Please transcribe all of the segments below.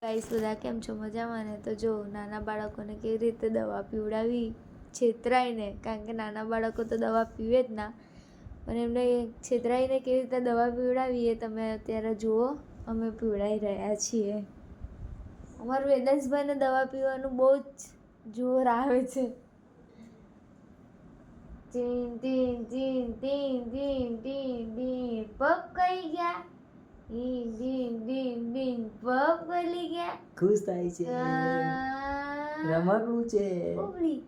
Guys બધા કેમ છો? મજામાં ને? તો જો નાના બાળકોને કેવી રીતે દવા પીવડાવી છેતરાઈને, કારણ કે નાના બાળકો તો દવા પીવે જ ના, પણ એમને છેતરાઈને કેવી રીતે દવા પીવડાવી એ તમે અત્યારે જુઓ. અમે પીવડાવી રહ્યા છીએ. અમારું વેદાંશભાઈને દવા પીવાનું બહુ જ જોર આવે છે. Tin tin tin tin tin tin tin પગ કઈ ગયા, ડીન ડીન ડીન ડીન પગ ગલી ગયા. ખુશ થાય છે, રમકડું છે. ઉગડી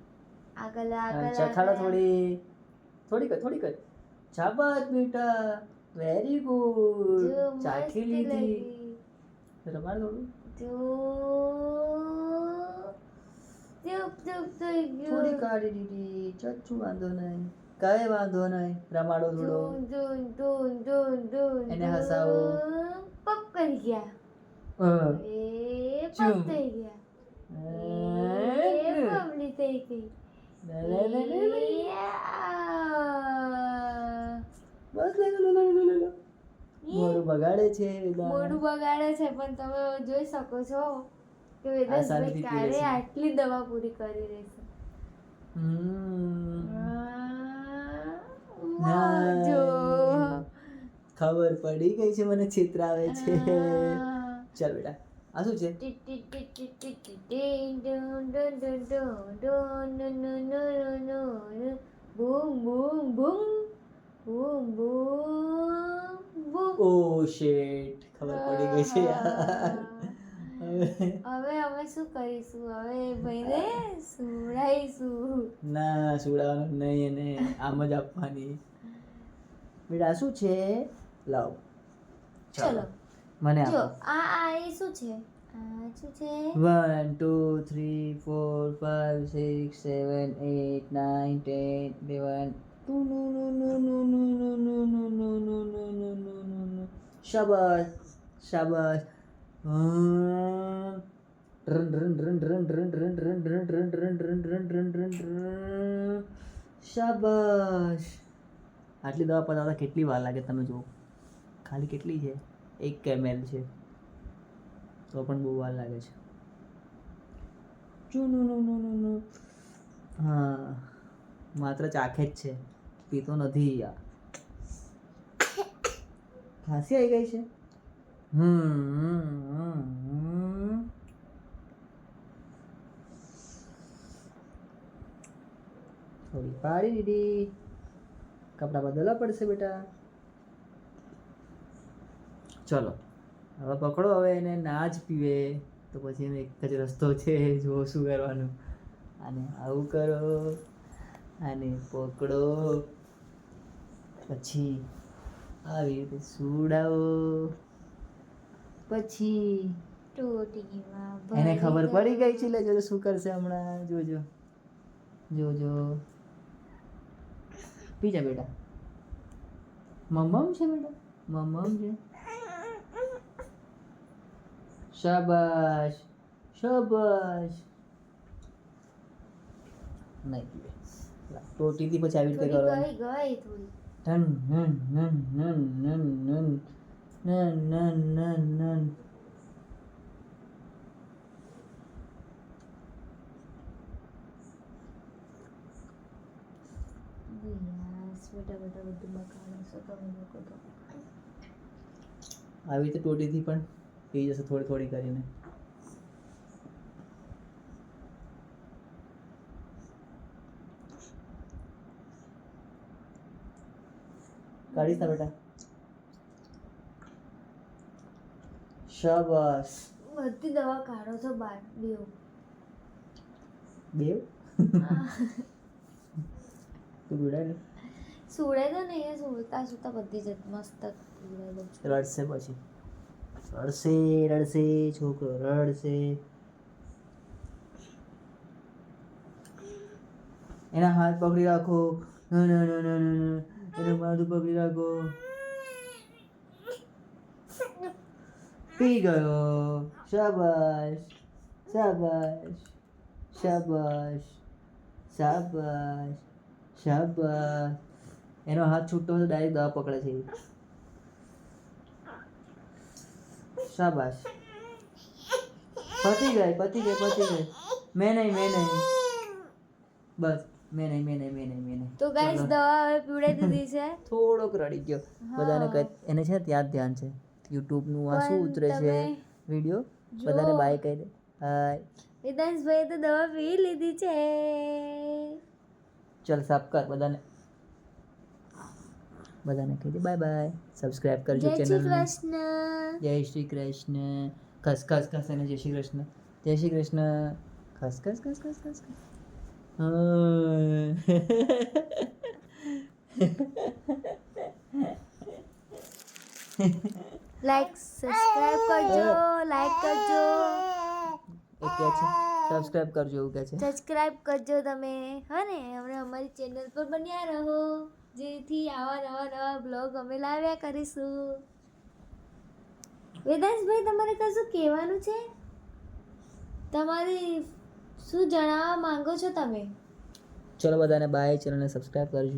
આગળ આગળ ચખાડો થોડી કર. શાબાશ બેટા, વેરી ગુડ. ચાખી લીધી. રમાડ થોડું. ચૂપ ચૂપ થઈ ગયું. થોડી કાઢી દીધી. ચચ્ચું વાંધો નહીં, કઈ વાંધો નહીં. રમાડો થોડો. એને હસાવો. પગ કરી ગયા. એ પગ થઈ ગયા. બબલી થઈ ગઈ. બસ લે. મોઢું બગાડે છે, પણ તમે જોઈ શકો છો કે વેદાંશભાઈ ક્યારે આટલી દવા પૂરી કરી રહેશે. ખબર પડી ગઈ છે મને છેતરાવે છે. ચાલ બેટા, આ શું છે? બૂમ બૂમ બૂમ બૂમ બૂમ બૂમ. ઓ શિટ, ખબર પડી ગઈ છે યાર. હવે અમે શું કરીશું? હવે ભાઈને સુવડાવીશું. ના, સુવડાવવાનું નહીં, એને આમ જ આપવાની. બેટા શું છે? લાવ. ચલો મને જો આપો. આ એ શું છે? આ શું છે? 1 2 3 4 5 6 7 8 9 10 11. શાબાશ શાબાશ. શાબાશ. આટલી દવા પતાવતા કેટલી વાર લાગે તમે જુઓ. ખાલી કેટલી છે? 1 ml છે, તો પણ બહુ વાર લાગે છે. હા, માત્ર ચાખે જ છે, પીતો નથી યાર. ખાંસી આવી ગઈ છે. થોડી પાડી દીધી. કપડા બદલવા પડશે બેટા. ચલો હવે પકડો. હવે એને ના જ પીવે તો પછી એનો એક જ રસ્તો છે, જો શું કરવાનું. આને આવું કરો, આને પકડો, પછી આવી રીતે સુવડાવો, પછી એને ખબર પડી ગઈ છે. એટલે જો શું કરશે હમણાં, જોજો. પી જા બેટા. મમ્મમ છે બેટા, મમ્મમ છે. શાબાશ શાબાશ. નહીં પીવે. ટોટીથી પછી આવી રીતે કરવાનું. ગઈ થોડી. None none none none none none none none none none. બેટા બધું બગાડો છો તમે લોકો તો. આવી રીતે ટોટીથી પણ પી જશે થોડી થોડી કરીને. કાઢીશ ના બેટા. શાબાશ. બધી દવા કાઢો છો બાર બેવ. તું પીવડાય ને. સુવડાઈ દો ને, એ સુતા બધી જ મસ્ત પીવડાઈ દો. રડશે પછી. રડશે છોકરો, રડશે. એના હાથ પકડી રાખો. એનું માથું પકડી રાખો. પી ગયો. શાબાશ શાબાશ શાબાશ શાબાશ શાબાશ. એનો હાથ છૂટો હોય તો ડાયરેક્ટ દવા પકડે છે. શાબાશ. પતી ગઈ મેં નહીં બસ મેં નહીં તો ગાઈસ દવા હવે પીવડાવી દીધી છે. થોડોક રડી ગયો બધાને હા. કઈ એને છે ને ત્યાં જ ધ્યાન છે યુટ્યુબ નું આ શું પણ ઉતરે છે તમે વિડીયો જો. બધાને બાય કહી દે હાય વેદાંશભાઈએ તો દવા પી લીધી છે. ચલ સાફ કર બધાને કહી દે બાય બાય સબસ્ક્રાઇબ કરજો જય શ્રી ચેનલ કૃષ્ણ. જય શ્રી કૃષ્ણ ખસ ખસ ખસ અને જય શ્રી કૃષ્ણ ખસ ખસ ખસ ખસ ખસ લાઈક સબસ્ક્રાઇબ કરજો. એ કે છે સબસ્ક્રાઇબ કરજો એવું કે છે સબસ્ક્રાઇબ કરજો તમે. હા ને હમણાં અમારી ચેનલ પર બન્યા રહો જેથી આવા નવા બ્લોગ અમે લાવ્યા કરીશું. વેદાંશભાઈ તમારે કશું કહેવાનું છે? તમારે શું જણાવવા માંગો છો તમે? ચલો બધાને બાય ચેનલને સબસ્ક્રાઇબ કરજો